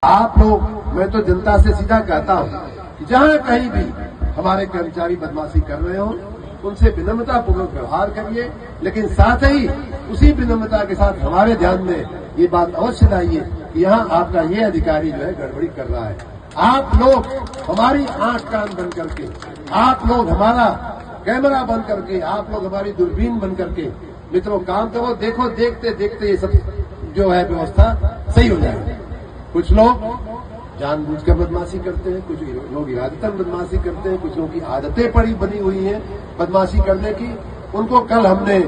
आप लोग, मैं तो जनता से सीधा कहता हूं कि जहां कहीं भी हमारे कर्मचारी बदमाशी कर रहे हो उनसे विनम्रतापूर्वक व्यवहार करिए, लेकिन साथ ही उसी विनम्रता के साथ हमारे ध्यान में ये बात अवश्य लाइए कि यहाँ आपका ये अधिकारी जो है गड़बड़ी कर रहा है। आप लोग हमारी आंख कान बंद करके, आप लोग हमारा कैमरा बंद करके, आप लोग हमारी दूरबीन बंद करके मित्रों काम करो। देखो देखते देखते ये सब जो है व्यवस्था सही हो जाएगी। कुछ लोग जानबूझकर बदमाशी करते हैं, कुछ लोग इरादतन बदमाशी करते हैं, कुछ लोगों की आदतें पड़ी बनी हुई हैं बदमाशी करने की। उनको कल हमने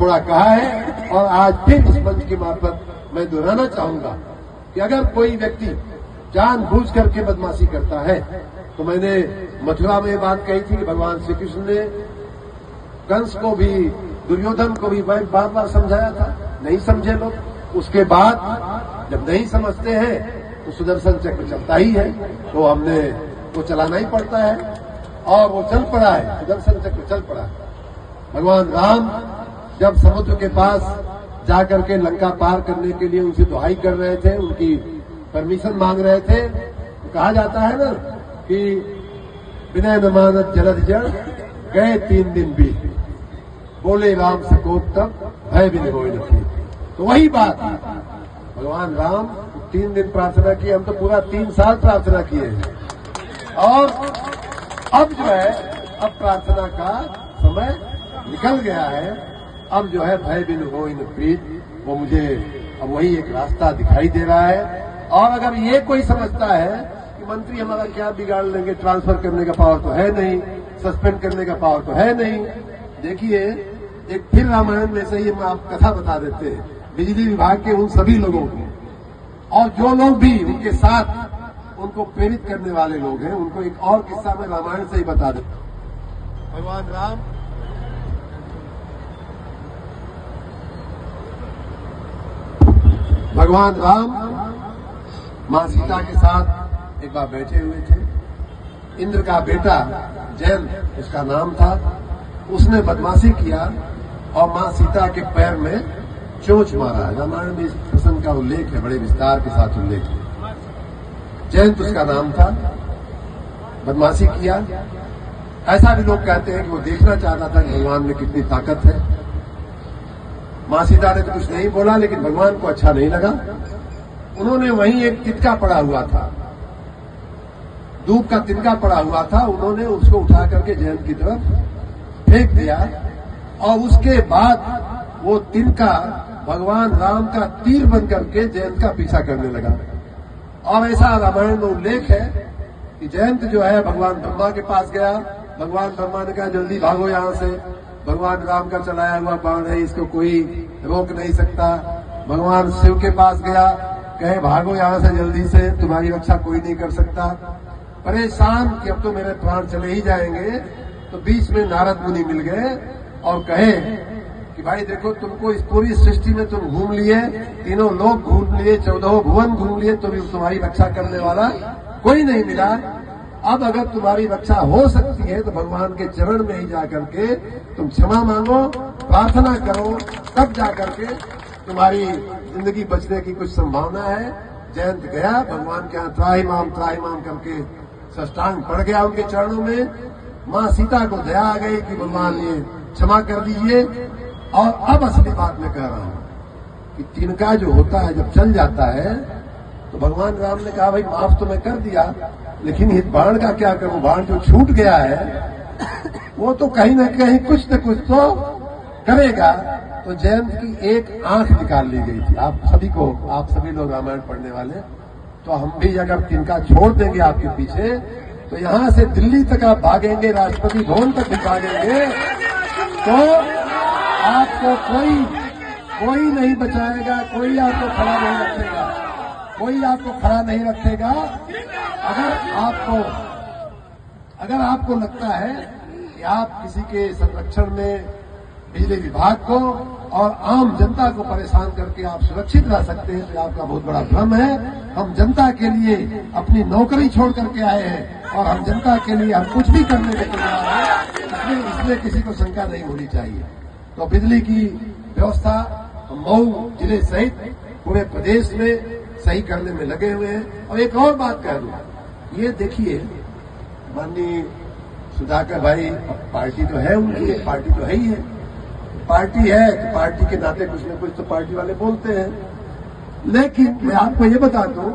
थोड़ा कहा है और आज फिर इस मंच के मार्फत मैं दोहराना चाहूंगा कि अगर कोई व्यक्ति जानबूझ करके बदमाशी करता है, तो मैंने मथुरा में बात कही थी कि भगवान श्री कृष्ण ने कंस को भी, दुर्योधन को भी बार बार समझाया था, नहीं समझे लोग। उसके बाद जब नहीं समझते हैं तो सुदर्शन चक्र चलता ही है, तो हमने वो चलाना ही पड़ता है और वो चल पड़ा है, सुदर्शन चक्र चल पड़ा है। भगवान राम जब समुद्र के पास जाकर के लंका पार करने के लिए उनसे दुहाई कर रहे थे, उनकी परमिशन मांग रहे थे, तो कहा जाता है ना कि विनय न मानत जलद जल गए 3 दिन बीत, बोले राम से कोप तब भय बिन होय न थी। तो वही बात, भगवान राम 3 दिन प्रार्थना की, हम तो पूरा 3 साल प्रार्थना किए हैं। और अब जो है, अब प्रार्थना का समय निकल गया है। अब जो है भय बिन होय न प्रीत, वो मुझे अब वही एक रास्ता दिखाई दे रहा है। और अगर ये कोई समझता है कि मंत्री हमारा क्या बिगाड़ लेंगे, ट्रांसफर करने का पावर तो है नहीं, सस्पेंड करने का पावर तो है नहीं। देखिए, एक फिर रामायण में से ही हम आप कथा बता देते हैं बिजली विभाग के उन सभी लोगों को, और जो लोग भी उनके साथ उनको प्रेरित करने वाले लोग हैं, उनको एक और किस्सा में रामायण से ही बता देते। भगवान राम मां सीता के साथ एक बार बैठे हुए थे। इंद्र का बेटा जयंत उसका नाम था, उसने बदमाशी किया और मां सीता के पैर में चोंच मारा। रामायण में इस प्रसंग का उल्लेख है, बड़े विस्तार के साथ उल्लेख है। जयंत उसका नाम था, बदमाशी किया। ऐसा भी लोग कहते हैं कि वो देखना चाहता था कि भगवान में कितनी ताकत है। मां सीता ने तो कुछ नहीं बोला, लेकिन भगवान को अच्छा नहीं लगा। उन्होंने वहीं एक तिनका पड़ा हुआ था, दूब का तिनका पड़ा हुआ था, उन्होंने उसको उठा करके जयंत की तरफ फेंक दिया और उसके बाद वो तिनका भगवान राम का तीर बन करके जयंत का पीछा करने लगा। और ऐसा रामायण में उल्लेख है कि जयंत जो है भगवान ब्रह्मा के पास गया। भगवान ब्रह्मा ने कहा जल्दी भागो यहां से, भगवान राम का चलाया हुआ बाण है, इसको कोई रोक नहीं सकता। भगवान शिव के पास गया, कहे भागो यहां से जल्दी से, तुम्हारी रक्षा कोई नहीं कर सकता। परेशान कि अब तो मेरे प्राण चले ही जाएंगे, तो बीच में नारद मुनि मिल गए और कहे कि भाई देखो, तुमको इस पूरी सृष्टि में तुम घूम लिए, तीनों लोग घूम लिए, 14 भुवन घूम लिए, तो भी तुम्हारी रक्षा करने वाला कोई नहीं मिला। अब अगर तुम्हारी रक्षा हो सकती है तो भगवान के चरण में ही जाकर के तुम क्षमा मांगो, प्रार्थना करो, तब जाकर के तुम्हारी जिंदगी बचने की कुछ संभावना है। जयंत गया भगवान के यहाँ त्राहिमाम करके साष्टांग पड़ गया उनके चरणों में। मां सीता को दया आ गई कि भगवान ये क्षमा कर दीजिए। और अब असली बात मैं कह रहा हूं कि तिनका जो होता है जब चल जाता है तो भगवान राम ने कहा भाई माफ तो मैं कर दिया, लेकिन इस बाण का क्या करूं, बाण जो छूट गया है वो तो कहीं न कहीं कुछ न कुछ तो करेगा। तो जयंत की एक आंख निकाल ली गई थी। आप सभी लोग रामायण पढ़ने वाले, तो हम भी अगर तिनका छोड़ देंगे आपके पीछे, तो यहां से दिल्ली तक आप भागेंगे, राष्ट्रपति भवन तक भी भागेंगे, तो आपको कोई नहीं बचाएगा, कोई आपको खड़ा नहीं रखेगा, कोई आपको खड़ा नहीं रखेगा। अगर आपको लगता है कि आप किसी के संरक्षण में बिजली विभाग को और आम जनता को परेशान करके आप सुरक्षित रह सकते हैं, तो आपका बहुत बड़ा भ्रम है। हम जनता के लिए अपनी नौकरी छोड़ करके आए हैं और हम जनता के लिए हम कुछ भी करने के तैयार हैं, इसलिए किसी को शंका नहीं होनी चाहिए। तो बिजली की व्यवस्था मऊ जिले सहित पूरे प्रदेश में सही करने में लगे हुए हैं। और एक और बात कह दूं, ये देखिए माननीय सुधाकर भाई, पार्टी तो है उनकी, एक पार्टी तो है ही है, पार्टी है तो पार्टी के नाते कुछ न कुछ तो पार्टी वाले बोलते हैं। लेकिन मैं आपको ये बता दूं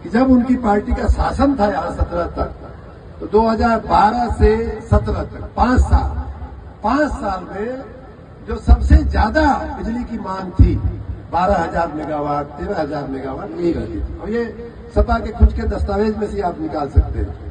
कि जब उनकी पार्टी का शासन था यहाँ 17 तक, तो 2012 से 17 तक 5 साल में जो सबसे ज्यादा बिजली की मांग थी 12,000 मेगावाट, 13,000 मेगावाट यही रहती थी। और ये सपा के खुद के दस्तावेज में से आप निकाल सकते हैं।